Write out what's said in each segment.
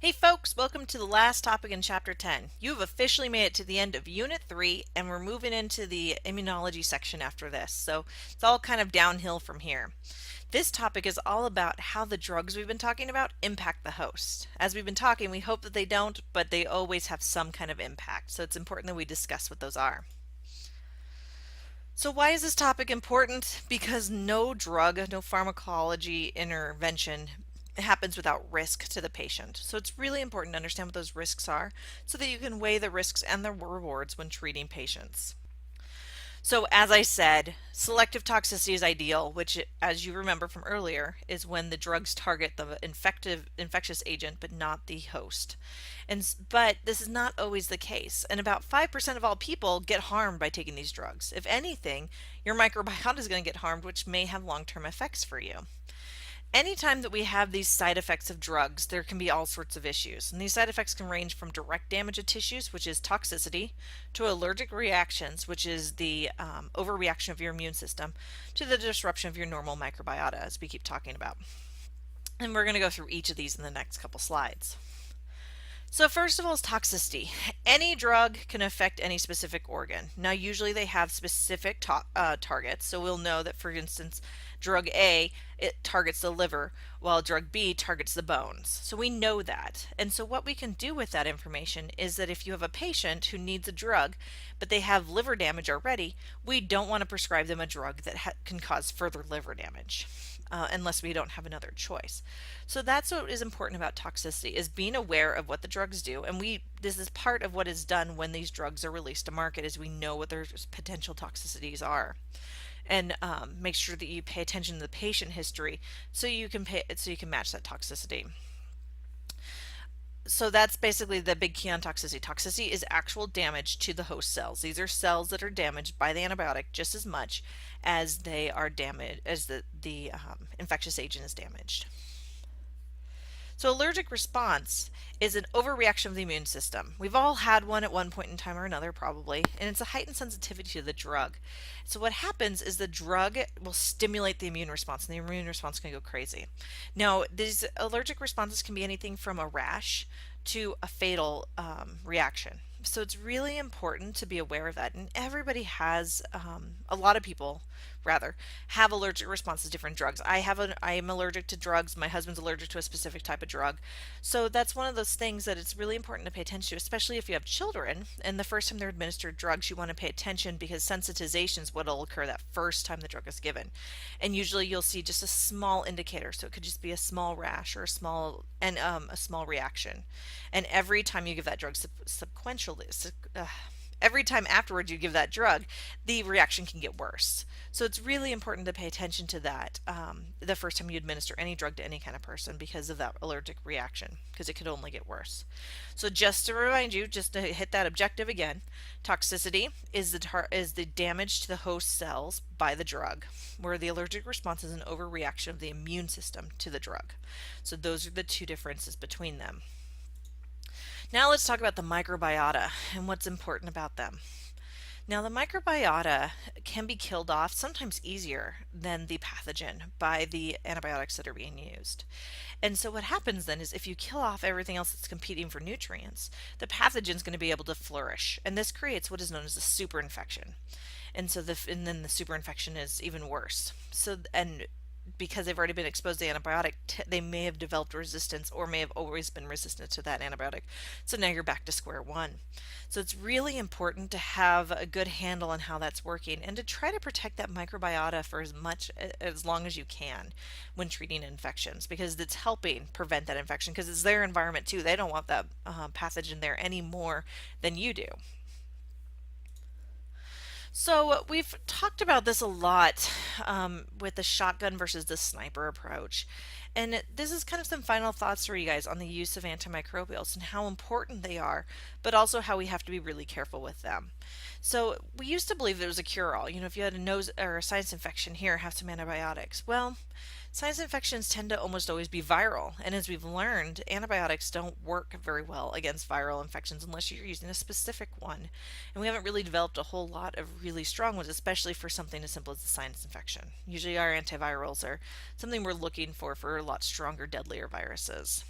Hey folks, welcome to the last topic in Chapter 10. You have officially made it to the end of Unit 3 and we're moving into the immunology section after this, so it's all kind of downhill from here. This topic is all about how the drugs we've been talking about impact the host. As we've been talking, we hope that they don't, but they always have some kind of impact, so it's important that we discuss what those are. So why is this topic important? Because no drug, no pharmacology intervention happens without risk to the patient. So it's really important to understand what those risks are so that you can weigh the risks and the rewards when treating patients. So as I said, selective toxicity is ideal, which, as you remember from earlier, is when the drugs target the infectious agent but not the host. But this is not always the case, and about 5% of all people get harmed by taking these drugs. If anything, your microbiota is going to get harmed, which may have long-term effects for you. Anytime that we have these side effects of drugs, there can be all sorts of issues. And these side effects can range from direct damage of tissues, which is toxicity, to allergic reactions, which is the overreaction of your immune system, to the disruption of your normal microbiota, as we keep talking about. And we're going to go through each of these in the next couple slides. So first of all is toxicity. Any drug can affect any specific organ. Now usually they have specific targets, so we'll know that, for instance, drug A, it targets the liver, while drug B targets the bones. So we know that. And so what we can do with that information is that if you have a patient who needs a drug, but they have liver damage already, we don't want to prescribe them a drug that can cause further liver damage. Unless we don't have another choice. So that's what is important about toxicity, is being aware of what the drugs do, and this is part of what is done when these drugs are released to market, is we know what their potential toxicities are. And make sure that you pay attention to the patient history so you can match that toxicity. So that's basically the big key on toxicity. Toxicity is actual damage to the host cells. These are cells that are damaged by the antibiotic just as much as they are damaged as the infectious agent is damaged. So allergic response is an overreaction of the immune system. We've all had one at one point in time or another probably, and it's a heightened sensitivity to the drug. So what happens is the drug will stimulate the immune response, and the immune response can go crazy. Now, these allergic responses can be anything from a rash to a fatal reaction. So it's really important to be aware of that. And everybody has, a lot of people rather, have allergic responses to different drugs. I am allergic to drugs. My husband's allergic to a specific type of drug. So that's one of those things that it's really important to pay attention to, especially if you have children and the first time they're administered drugs, you want to pay attention because sensitization is what will occur that first time the drug is given. And usually you'll see just a small indicator. So it could just be a small rash or a small reaction. And every time you give that drug every time afterwards you give that drug, the reaction can get worse. So it's really important to pay attention to that the first time you administer any drug to any kind of person because of that allergic reaction, because it could only get worse. So just to remind you, just to hit that objective again, toxicity is the damage to the host cells by the drug, where the allergic response is an overreaction of the immune system to the drug. So those are the two differences between them. Now let's talk about the microbiota and what's important about them. Now the microbiota can be killed off sometimes easier than the pathogen by the antibiotics that are being used. And so what happens then is if you kill off everything else that's competing for nutrients, the pathogen is going to be able to flourish. And this creates what is known as a superinfection. And so then the superinfection is even worse. And because they've already been exposed to the antibiotic, they may have developed resistance or may have always been resistant to that antibiotic. So now you're back to square one. So it's really important to have a good handle on how that's working and to try to protect that microbiota for as long as you can when treating infections, because it's helping prevent that infection, because it's their environment too. They don't want that pathogen there any more than you do. So we've talked about this a lot with the shotgun versus the sniper approach. And this is kind of some final thoughts for you guys on the use of antimicrobials and how important they are, but also how we have to be really careful with them. So we used to believe there was a cure-all. If you had a nose or a sinus infection, here, have some antibiotics. Well, sinus infections tend to almost always be viral, and as we've learned, antibiotics don't work very well against viral infections unless you're using a specific one. And we haven't really developed a whole lot of really strong ones, especially for something as simple as a sinus infection. Usually our antivirals are something we're looking for a lot stronger, deadlier viruses.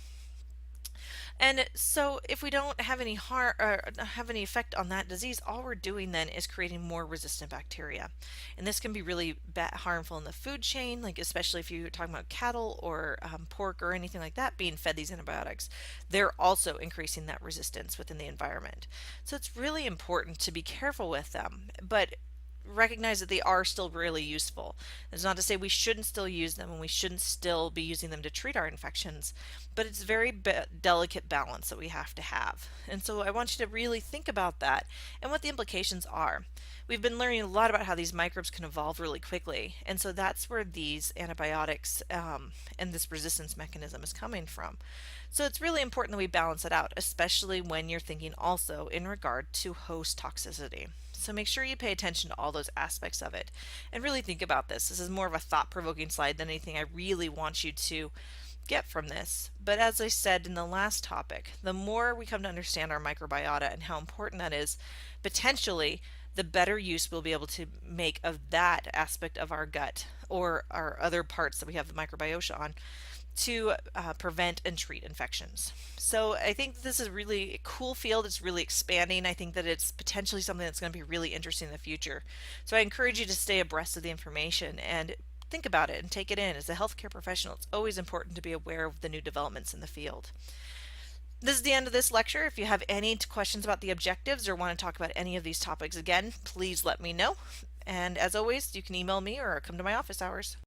And so if we don't have any harm or have any effect on that disease, all we're doing then is creating more resistant bacteria. And this can be really harmful in the food chain, like especially if you're talking about cattle or pork or anything like that being fed these antibiotics. They're also increasing that resistance within the environment. So it's really important to be careful with them, but recognize that they are still really useful. It's not to say we shouldn't still use them and we shouldn't still be using them to treat our infections, but it's very delicate balance that we have to have. And so I want you to really think about that and what the implications are. We've been learning a lot about how these microbes can evolve really quickly, and so that's where these antibiotics and this resistance mechanism is coming from. So it's really important that we balance it out, especially when you're thinking also in regard to host toxicity. So make sure you pay attention to all those aspects of it and really think about this. This is more of a thought-provoking slide than anything I really want you to get from this. But as I said in the last topic, the more we come to understand our microbiota and how important that is, potentially the better use we'll be able to make of that aspect of our gut or our other parts that we have the microbiota on to prevent and treat infections. So I think this is a really cool field. It's really expanding. I think that it's potentially something that's going to be really interesting in the future. So I encourage you to stay abreast of the information and think about it and take it in. As a healthcare professional, it's always important to be aware of the new developments in the field. This is the end of this lecture. If you have any questions about the objectives or want to talk about any of these topics again, please let me know. And as always, you can email me or come to my office hours.